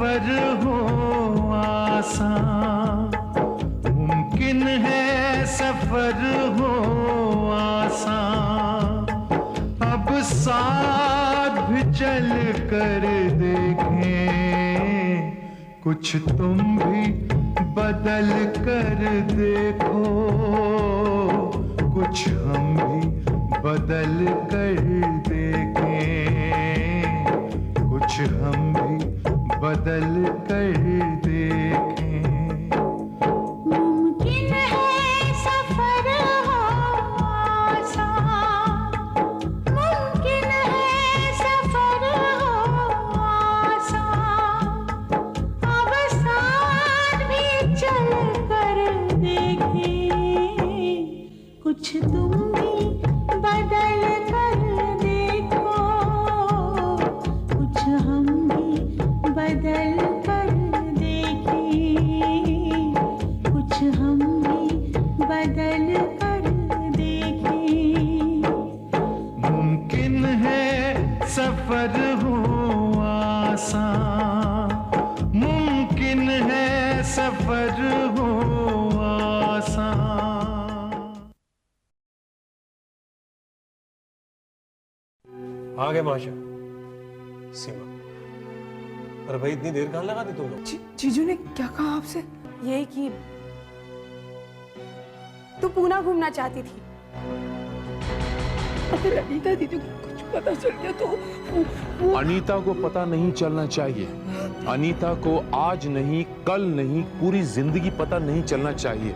सफर हो आसान, मुमकिन है सफर हो आसान। अब साथ भी चल कर देखें, कुछ तुम भी बदल कर देखो, कुछ हम भी बदल कर देखें, कुछ हम भी बदल कर देखें। मुमकिन है सफर हो आसान, मुमकिन है सफर हो आसान। अब साथ भी चल कर देखें, कुछ तुम भी बदल कर देखो, कुछ हम भी बदल कर देखें, कुछ हम भी बदल कर देखें। मुमकिन है सफर हो आसान, मुमकिन है सफर हो आसान। आ गए माशा। सीमा, अरे भाई इतनी देर कहाँ लगा दी तुम लोग? जीजू ने क्या कहा आपसे? यही कि तू पूना घूमना चाहती थी। अगर अनीता दीदी को कुछ पता चल गया तो अनीता को पता नहीं चलना चाहिए। अनीता को आज नहीं, कल नहीं, पूरी जिंदगी पता नहीं चलना चाहिए।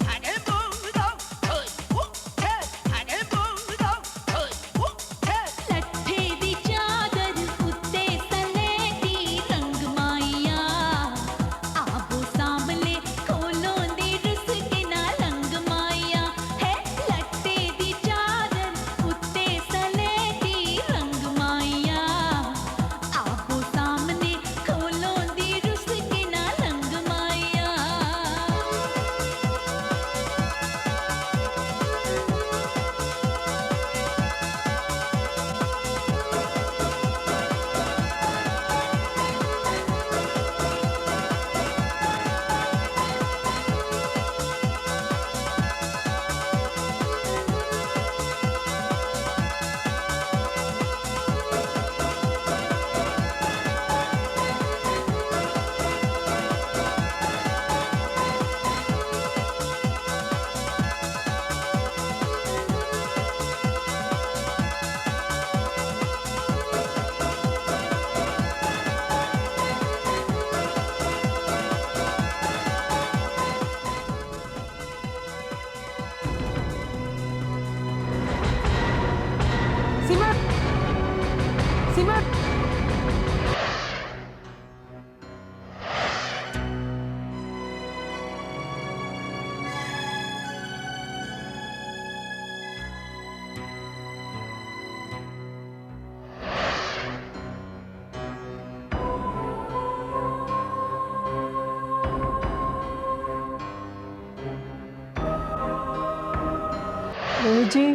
रोहित जी,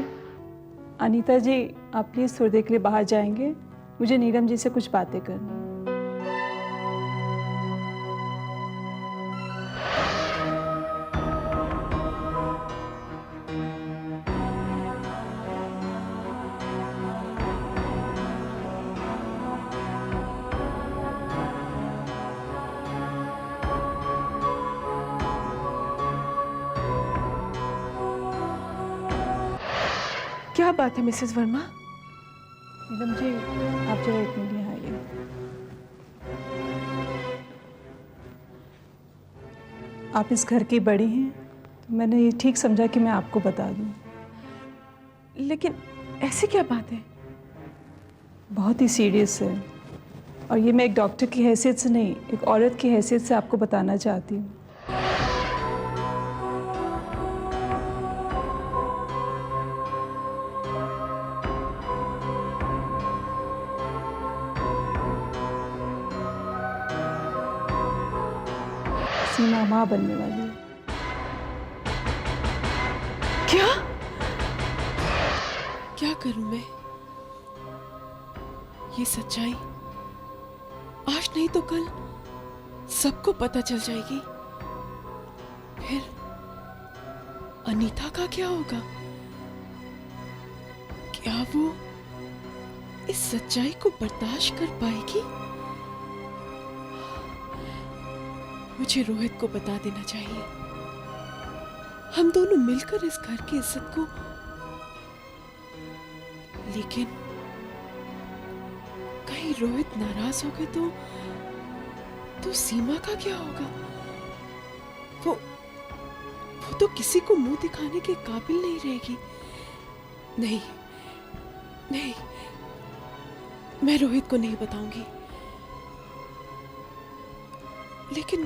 अनीता जी, आप प्लीज थोड़ी देर के लिए बाहर जाएंगे? मुझे नीलम जी से कुछ बातें करनी। क्या बात है मिसेस वर्मा? नीलम जी, आप जरा एक मिनट यहाँ आइए। आप इस घर की बड़ी हैं, तो मैंने ये ठीक समझा कि मैं आपको बता दूं। लेकिन ऐसी क्या बात है? बहुत ही सीरियस है, और ये मैं एक डॉक्टर की हैसियत से नहीं, एक औरत की हैसियत से आपको बताना चाहती हूँ। सीमा माँ बनने वाली है। क्या क्या करूं मैं? ये सच्चाई आज नहीं तो कल सबको पता चल जाएगी, फिर अनीता का क्या होगा? क्या वो इस सच्चाई को बर्दाश्त कर पाएगी? मुझे रोहित को बता देना चाहिए। हम दोनों मिलकर इस घर की इज्जत को, लेकिन कहीं रोहित नाराज हो गए तो सीमा का क्या होगा? वो तो किसी को मुंह दिखाने के काबिल नहीं रहेगी। नहीं नहीं, मैं रोहित को नहीं बताऊंगी। लेकिन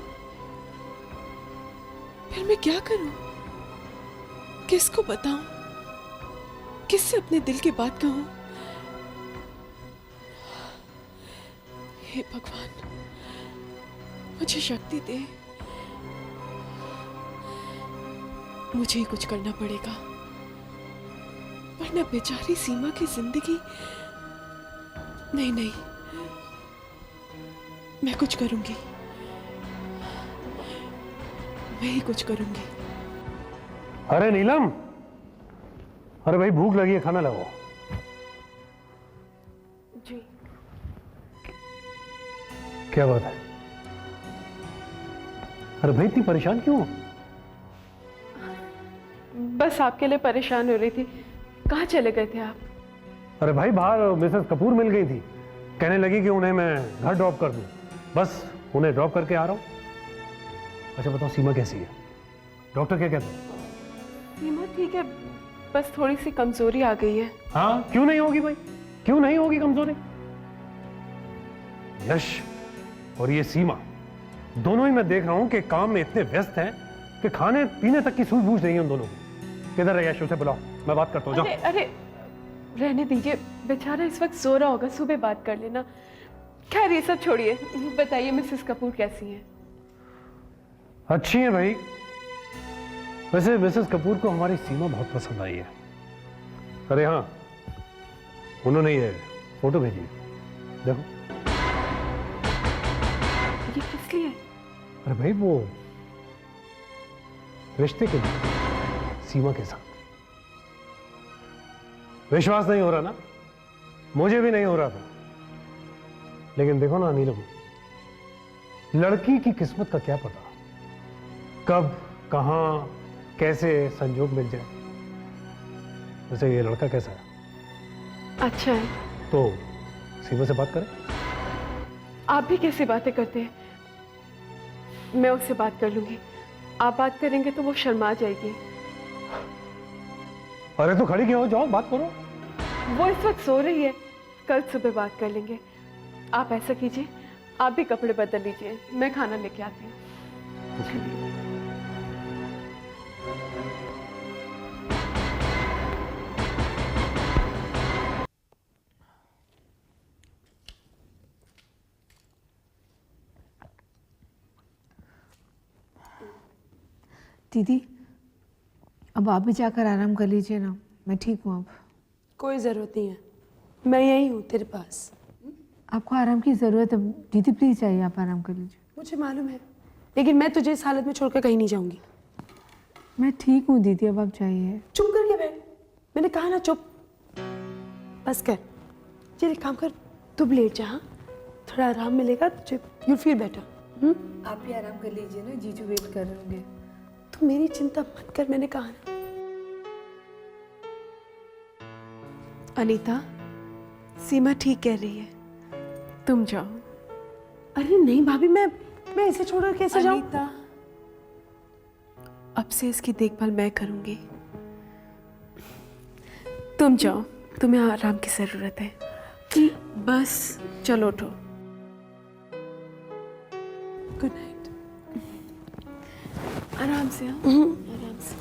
फिर मैं क्या करूं? किसको बताऊं? किससे अपने दिल की बात कहूं? हे भगवान, मुझे शक्ति दे। मुझे ही कुछ करना पड़ेगा, वरना बेचारी सीमा की जिंदगी। नहीं नहीं, मैं कुछ करूंगी, मैं ही कुछ करूंगी। अरे नीलम, अरे भाई भूख लगी है, खाना लगाओ। जी। क्या बात है? अरे भाई इतनी परेशान क्यों हो? बस आपके लिए परेशान हो रही थी। कहाँ चले गए थे आप? अरे भाई बाहर मिसेस कपूर मिल गई थी, कहने लगी कि उन्हें मैं घर ड्रॉप कर दूं। बस उन्हें ड्रॉप करके आ रहा हूं। अच्छा बताओ, सीमा कैसी है? डॉक्टर क्या कहते हैं? सीमा ठीक है, बस थोड़ी सी कमजोरी आ गई है। हाँ, क्यों नहीं होगी भाई, क्यों नहीं होगी कमजोरी? यश और ये सीमा दोनों ही मैं देख रहा हूं कि काम में इतने व्यस्त हैं कि खाने पीने तक की सूझबूझ नहीं है उन दोनों को। किधर है यश? उसे बुलाओ, मैं बात करता हूँ। जाओ। अरे रहने दीजिए, बेचारा इस वक्त सो रहा होगा, सुबह बात कर लेना। खैर ये सब छोड़िए, बताइए मिसेस कपूर कैसी हैं? अच्छी है भाई। वैसे मिसेस कपूर को हमारी सीमा बहुत पसंद आई है। अरे हाँ, उन्होंने ये फोटो भेजी है, देखो। ये किस लिए? अरे भाई वो रिश्ते के लिए सीमा के साथ। विश्वास नहीं हो रहा ना? मुझे भी नहीं हो रहा था, लेकिन देखो ना नीलम, लड़की की किस्मत का क्या पता, कब कहां कैसे संजोग मिल जाए। वैसे ये लड़का कैसा है? अच्छा है। तो सीमा से बात करें। आप भी कैसी बातें करते हैं? मैं उससे बात कर लूंगी। आप बात करेंगे तो वो शर्मा जाएगी। अरे तो खड़ी क्यों हो, जाओ बात करो। वो इस वक्त सो रही है, कल सुबह बात कर लेंगे। आप ऐसा कीजिए, आप भी कपड़े बदल लीजिए, मैं खाना लेके आती हूँ। दीदी, अब आप भी जाकर आराम कर लीजिए ना, मैं ठीक हूँ अब। कोई ज़रूरत नहीं है, मैं यही हूँ तेरे पास। आपको आराम की ज़रूरत है दीदी, प्लीज़ जाइए, आप आराम कर लीजिए। मुझे मालूम है, लेकिन मैं तुझे इस हालत में छोड़कर कहीं नहीं जाऊंगी। मैं ठीक हूँ दीदी, अब आप जाइए। चुप करके बैठ, मैंने कहा ना चुप। बस कर, चल एक काम कर, तू भी लेट जा। हाँ, थोड़ा आराम मिलेगा तुझे, यू फील बेटर। आप भी आराम कर लीजिए ना, जीजू वेट कर रहे होंगे। तू मेरी चिंता मत कर, मैंने कहा ना। अनीता, सीमा ठीक कह रही है, तुम जाओ। अरे नहीं भाभी, मैं इसे छोड़कर कैसे जाऊं? अनीता, अब से इसकी देखभाल मैं करूंगी। तुम जाओ, तुम्हें आराम की जरूरत है। बस चलो उठो। Good night. आराम से, हाँ? आराम से,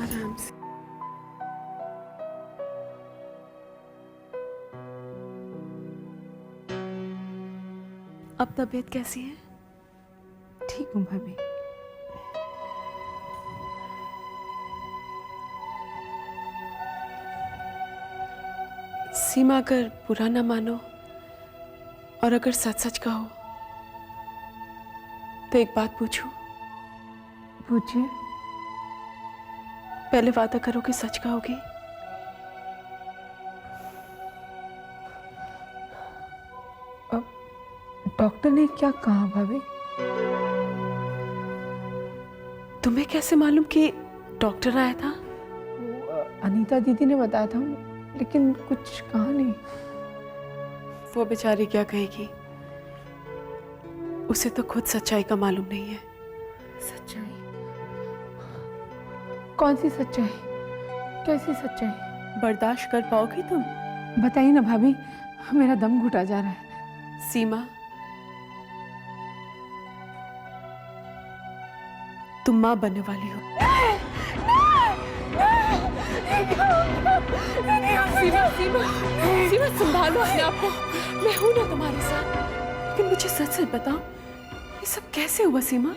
आराम से। अब तबीयत कैसी है? ठीक हूँ भाभी। सीमा, अगर बुरा ना मानो और अगर सच सच कहो तो एक बात पूछूं? पूछिए। पहले वादा करो कि सच कहोगी। डॉक्टर ने क्या कहा भाभी? तुम्हें कैसे मालूम कि डॉक्टर आया था? अनीता दीदी ने बताया था, लेकिन कुछ कहा नहीं। वो बेचारी क्या कहेगी? उसे तो खुद सच्चाई का मालूम नहीं है। सच्चाई? कौन सी सच्चाई? कैसी सच्चाई? बर्दाश्त कर पाओगी तुम? बताइए ना भाभी, मेरा दम घुटा जा रहा है। सीमा, तुम मां बनने वाली हो। सीमा, सीमा, सीमा, संभालो अपने आप को। मैं हूं ना तुम्हारे साथ। लेकिन मुझे सच सच बताओ, ये सब कैसे हुआ सीमा?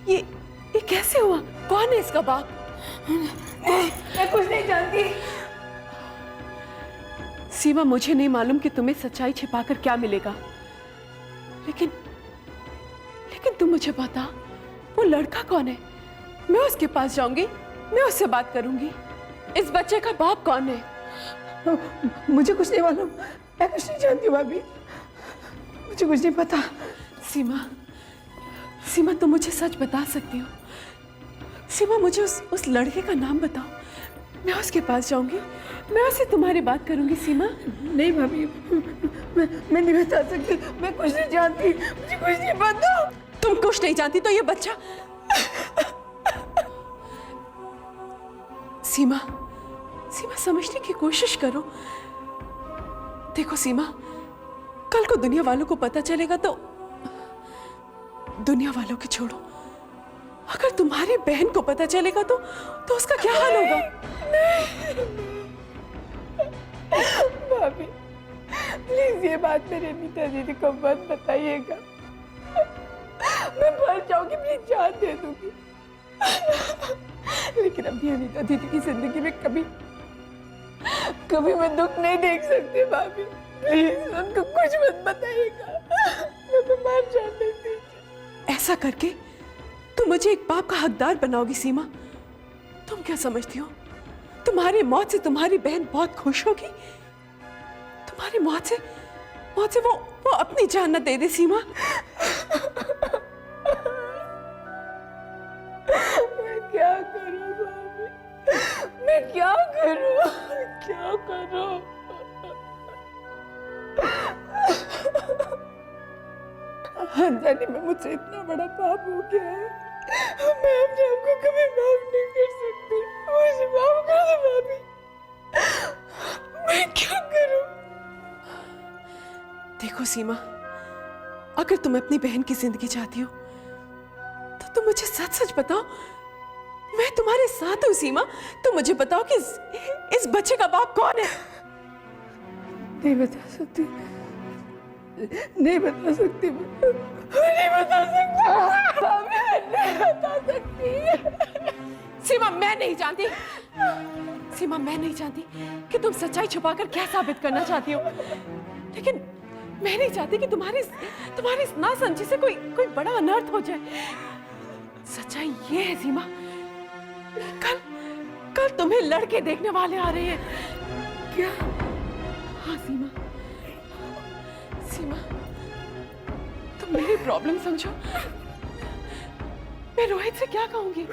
ये कैसे हुआ? कौन है इसका बाप? मैं कुछ नहीं जानती। सीमा, मुझे नहीं मालूम कि तुम्हें सच्चाई छिपाकर क्या मिलेगा, लेकिन तुम मुझे बता, वो लड़का कौन है? मैं उसके पास जाऊंगी, मैं उससे बात करूंगी। इस बच्चे का बाप कौन है? मुझे कुछ नहीं मालूम, मैं कुछ नहीं जानती भाभी, मुझे कुछ नहीं पता। सीमा, सीमा, तुम मुझे सच बता सकती हो? सीमा, मुझे उस लड़के का नाम बताओ, मैं उसके पास जाऊंगी, मैं उससे तुम्हारी बात करूंगी। सीमा, नहीं भाभी, मैं नहीं बता सकती, मैं कुछ नहीं जानती, मुझे कुछ नहीं पता। तुम कुछ नहीं जानती तो ये बच्चा? सीमा, सीमा, समझने की कोशिश करो। देखो सीमा, कल को दुनिया वालों को पता चलेगा तो दुनिया वालों के छोड़ो, अगर तुम्हारी बहन को पता चलेगा तो उसका क्या हाल होगा? भाभी प्लीज ये बात मेरे अनीता दीदी को मत बताइएगा, मैं मर जाऊंगी, प्लीज जान दे दूंगी। लेकिन अभी अनीता दीदी की जिंदगी में कभी मैं दुख नहीं देख सकती भाभी, प्लीज उनको कुछ मत बताइएगा, मैं मर जाने दीजिए। ऐसा करके तुम मुझे एक बाप का हकदार बनाओगी सीमा? तुम क्या समझती हो, तुम्हारी मौत से तुम्हारी बहन बहुत खुश होगी? तुम्हारी मौत से वो अपनी जान न दे दे सीमा? मैं क्या करूं भाभी, मैं क्या करूं? अनजाने में मुझसे इतना बड़ा पाप हो गया है, मैं अपने आप को कभी माफ नहीं कर सकती, मुझे माफ कर दो भाभी, मैं क्या करूं? देखो सीमा, अगर तुम अपनी बहन की जिंदगी चाहती हो तो तुम मुझे सच सच बताओ, मैं तुम्हारे साथ हूं सीमा। तुम मुझे बताओ कि इस बच्चे का बाप कौन है? नहीं बता सकती, नहीं बता सकती, सीमा, मैं नहीं जानती, सीमा, मैं नहीं जानती कि तुम सच्चाई छुपाकर क्या साबित करना चाहती हो, लेकिन मैं नहीं चाहती कि तुम्हारी इस नासमझी से कोई बड़ा अनर्थ हो जाए। सच्चाई ये है सीमा, कल तुम्हें लड़के देखने वाले आ रहे हैं। क्या? हाँ सीमा, सीमा, तुम मेरी प्रॉब्लम समझो। मैं रोहित से क्या कहूंगी?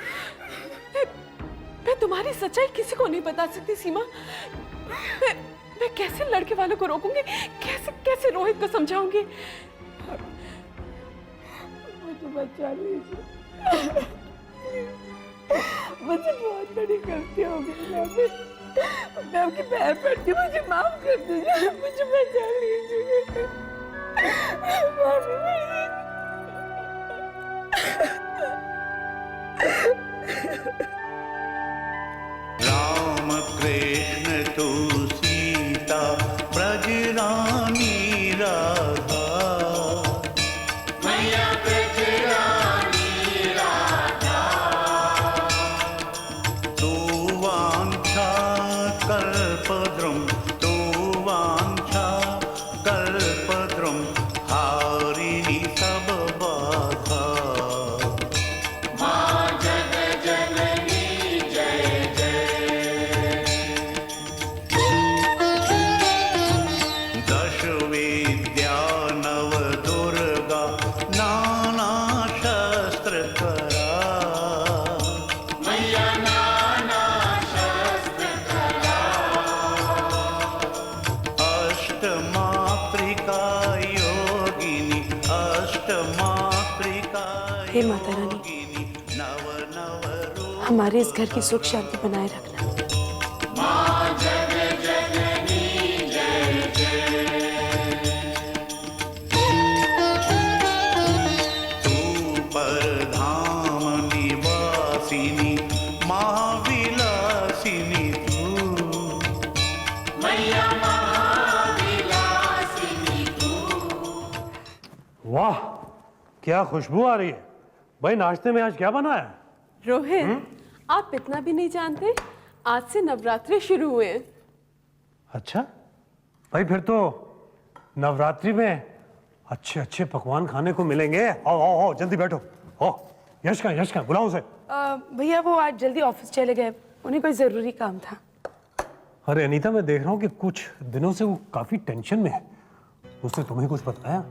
मैं तुम्हारी सच्चाई किसी को नहीं बता सकती सीमा। मैं कैसे लड़के वालों को रोकूंगी? कैसे रोहित को समझाऊंगी? मुझे बचा लीजिए, मुझे बहुत बड़ी गलती हो गई, मैं आपकी पैर पड़ती हूँ, मुझे माफ कर दीजिए, मुझे बचा लीजिए। राम कृष्ण तू सीता ब्रज रानी राधा, मैया ब्रज रानी राधा, तू वांछा कल्पद्रुम, तू वांछा कल्पद्रुम, हारिणी सब बाधा। मातृका हे माता रानी, योगिनी नव नव रूप हमारे इस घर की सुख शांति बनाए रखना। तू परधाम निवासिनी महाविलासिनी तू वाह, क्या खुशबू आ रही है। भाई नाश्ते में आज क्या बना है? रोहित, आप इतना भी नहीं जानते, आज से नवरात्रि शुरू हुए हैं। अच्छा भाई, फिर तो नवरात्रि में अच्छे अच्छे पकवान खाने को मिलेंगे। आओ आओ आओ, जल्दी बैठो। आओ, यश का बुलाओ उसे। भैया वो आज जल्दी ऑफिस चले गए, उन्हें कोई ज़रूरी काम था। अरे अनीता, मैं देख रहा हूँ कि कुछ दिनों से वो काफी टेंशन में है। उसने तुम्हें कुछ बताया?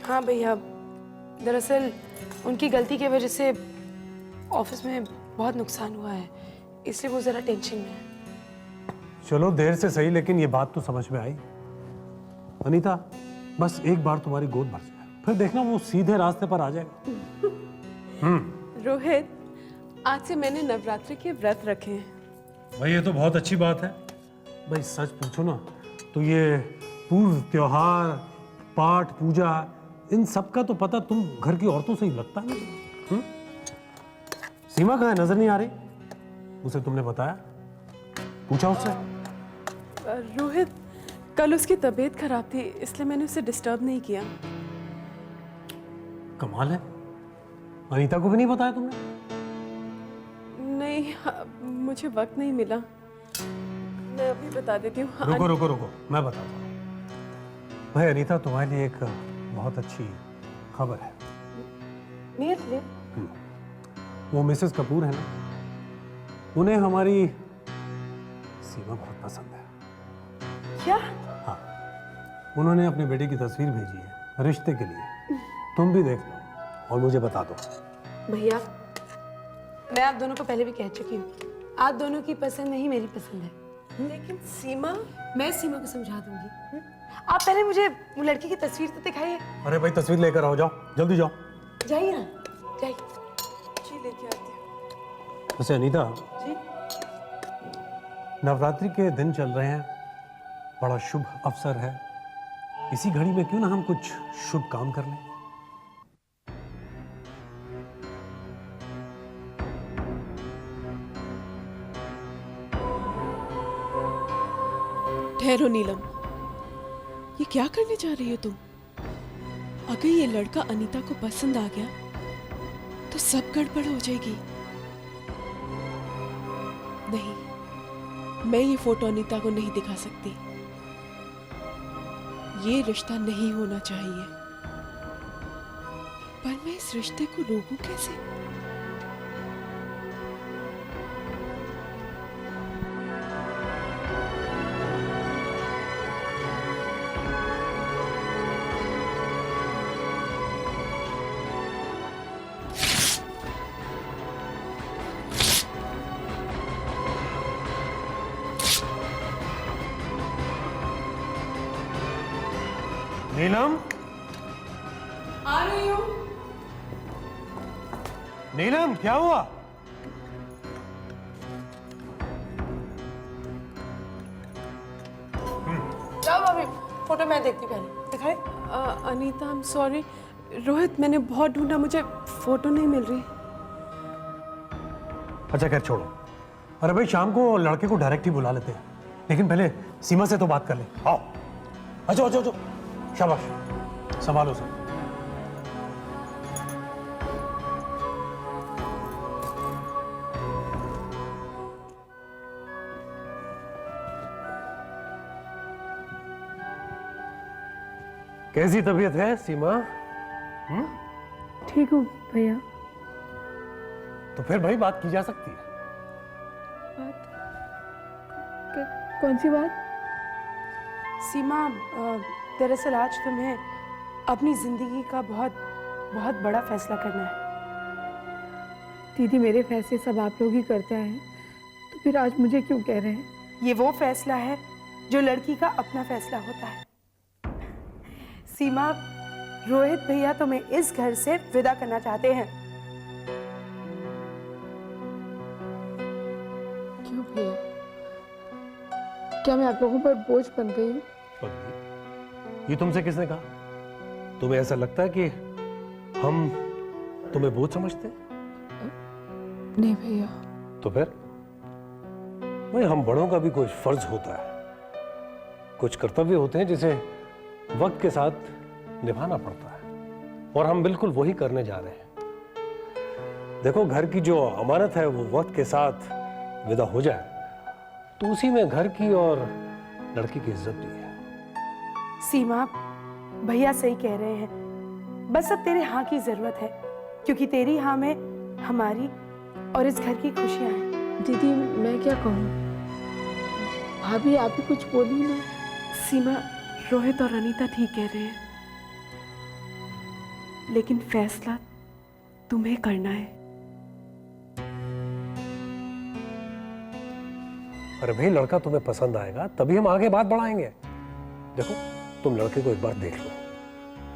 हाँ भैया, दरअसल उनकी गलती की वजह से ऑफिस में बहुत नुकसान हुआ है, इसलिए वो ज़रा टेंशन में है। चलो देर से सही, लेकिन ये बात तो समझ में आई। अनीता, बस एक बार तुम्हारी गोद भर जाए, फिर देखना वो सीधे रास्ते पर आ जाएगा। रोहित, आज से मैंने नवरात्रि के व्रत रखे हैं। भाई ये तो बहुत अच्छी बात है। भाई सच पूछो ना तो ये पूर्व त्योहार, पाठ, पूजा, इन सब का तो पता तुम घर की औरतों से ही लगता है। सीमा कहाँ है? नजर नहीं आ रही। उसे तुमने बताया? पूछा उससे? रोहित, कल उसकी तबीयत खराब थी, इसलिए मैंने उसे डिस्टर्ब नहीं किया। कमाल है, अनीता को भी नहीं बताया तुमने? नहीं, मुझे वक्त नहीं मिला। मैं अभी बता देती हूँ। रुको रुको रुको, मैं बताता हूँ। भाई अनीता, तुम्हारे लिए एक बहुत अच्छी खबर है। मेरे लिए? वो मिसेस कपूर है ना, उन्हें हमारी सीमा बहुत पसंद है। क्या? हाँ, उन्होंने अपने बेटे की तस्वीर भेजी है रिश्ते के लिए। तुम भी देख लो और मुझे बता दो। भैया, मैं आप दोनों को पहले भी कह चुकी हूँ, आप दोनों की पसंद नहीं मेरी पसंद है। लेकिन सीमा, मैं सीमा को समझा दूंगी। आप पहले मुझे वो लड़की की तस्वीर तो दिखाइए। अरे भाई, तस्वीर लेकर आओ, जाओ जल्दी जाओ। जाइए ना, जाइए। जी लेके आती हूँ। वैसे अनीता, जी? नवरात्रि के दिन चल रहे हैं, बड़ा शुभ अवसर है। इसी घड़ी में क्यों ना हम कुछ शुभ काम कर लें। ठहरो नीलम, ये क्या करने जा रही हो तुम? अगर ये लड़का अनीता को पसंद आ गया तो सब गड़बड़ हो जाएगी। नहीं, मैं ये फोटो अनीता को नहीं दिखा सकती। ये रिश्ता नहीं होना चाहिए, पर मैं इस रिश्ते को रोकूं कैसे? नीलम, आ रही हूँ। नीलम, क्या हुआ? जाओ भाभी, फोटो मैं देखती पहले। दिखाए? Anita, I am sorry. Rohit, मैंने बहुत ढूंढा, मुझे फोटो नहीं मिल रही। अच्छा खैर छोड़ो। अरे भाई, शाम को लड़के को डायरेक्ट ही बुला लेते हैं, लेकिन पहले सीमा से तो बात कर ले। आओ, अच्छा अच्छा अच्छा, शाबाश, संभालो सर। कैसी तबीयत है सीमा? ठीक हूँ भैया। तो फिर भाई बात की जा सकती है। कौन सी बात? सीमा, दरअसल आज तुम्हें अपनी जिंदगी का बहुत बहुत बड़ा फैसला करना है। दीदी, मेरे फैसले सब आप लोग ही करते हैं, तो फिर आज मुझे क्यों कह रहे हैं? ये वो फैसला है जो लड़की का अपना फैसला होता है। सीमा, रोहित भैया तुम्हें इस घर से विदा करना चाहते हैं। क्यों भैया? क्या मैं आप लोगों पर बोझ बन गई हूँ? ये तुमसे किसने कहा? तुम्हें ऐसा लगता है कि हम तुम्हें बोझ समझते हैं? नहीं भैया। तो फिर भाई, हम बड़ों का भी कुछ फर्ज होता है, कुछ कर्तव्य होते हैं जिसे वक्त के साथ निभाना पड़ता है, और हम बिल्कुल वही करने जा रहे हैं। देखो, घर की जो अमानत है वो वक्त के साथ विदा हो जाए तो उसी में घर की और लड़की की इज्जत भी है। सीमा, भैया सही कह रहे हैं। बस अब तेरे हाँ की जरूरत है, क्योंकि तेरी हाँ में हमारी और इस घर की खुशियां हैं। दीदी मैं क्या कहूँ? भाभी आप ही कुछ बोली ना। सीमा, रोहित और अनीता ठीक कह रहे हैं, लेकिन फैसला तुम्हें करना है। अरे भाई, लड़का तुम्हें पसंद आएगा तभी हम आगे बात बढ़ाएंगे। देखो, तुम लड़के को एक बार देख लो,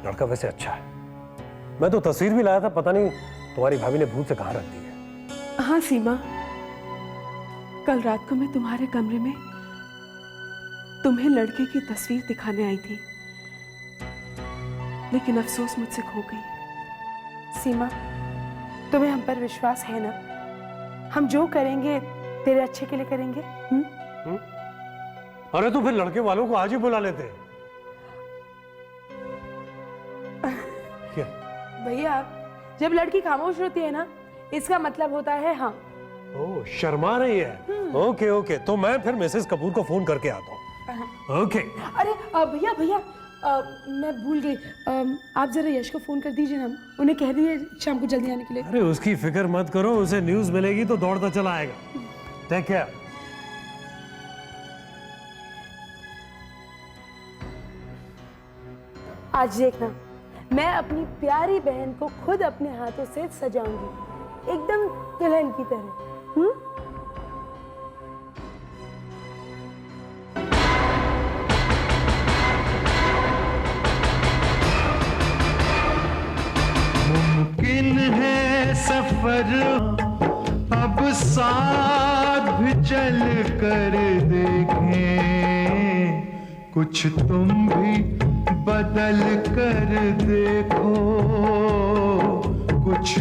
लड़का वैसे अच्छा है। मैं तो तस्वीर भी लाया था, पता नहीं तुम्हारी भाभी ने भूल से कहाँ रख दी है। हाँ सीमा, कल रात को मैं तुम्हारे कमरे में तुम्हें लड़के की तस्वीर दिखाने आई थी, लेकिन अफसोस मुझसे खो गई। सीमा, तुम्हें हम पर विश्वास है ना? हम जो करेंगे तेरे अच्छे के लिए करेंगे। अरे तो फिर लड़के वालों को आज ही बुला लेते हैं। क्या? भैया, जब लड़की खामोश होती है ना, इसका मतलब होता है हाँ। ओह, शर्मा रही है। ओके ओके, तो मैं फिर मिसेस कपूर को फोन करके आता हूँ। ओके। अरे भैया भैया, मैं भूल गई। आप जरा यश को फोन कर दीजिए ना, उन्हें कह दीजिए शाम को जल्दी आने के लिए। अरे उसकी फिक्र मत करो, उसे न्यूज मिलेगी तो दौड़ता चला आएगा। Take care. आज देखना, मैं अपनी प्यारी बहन को खुद अपने हाथों से सजाऊंगी, एकदम दुल्हन की तरह। मुमकिन है सफर अब साथ भी चल कर देखें, कुछ तुम भी बदल कर देखो, कुछ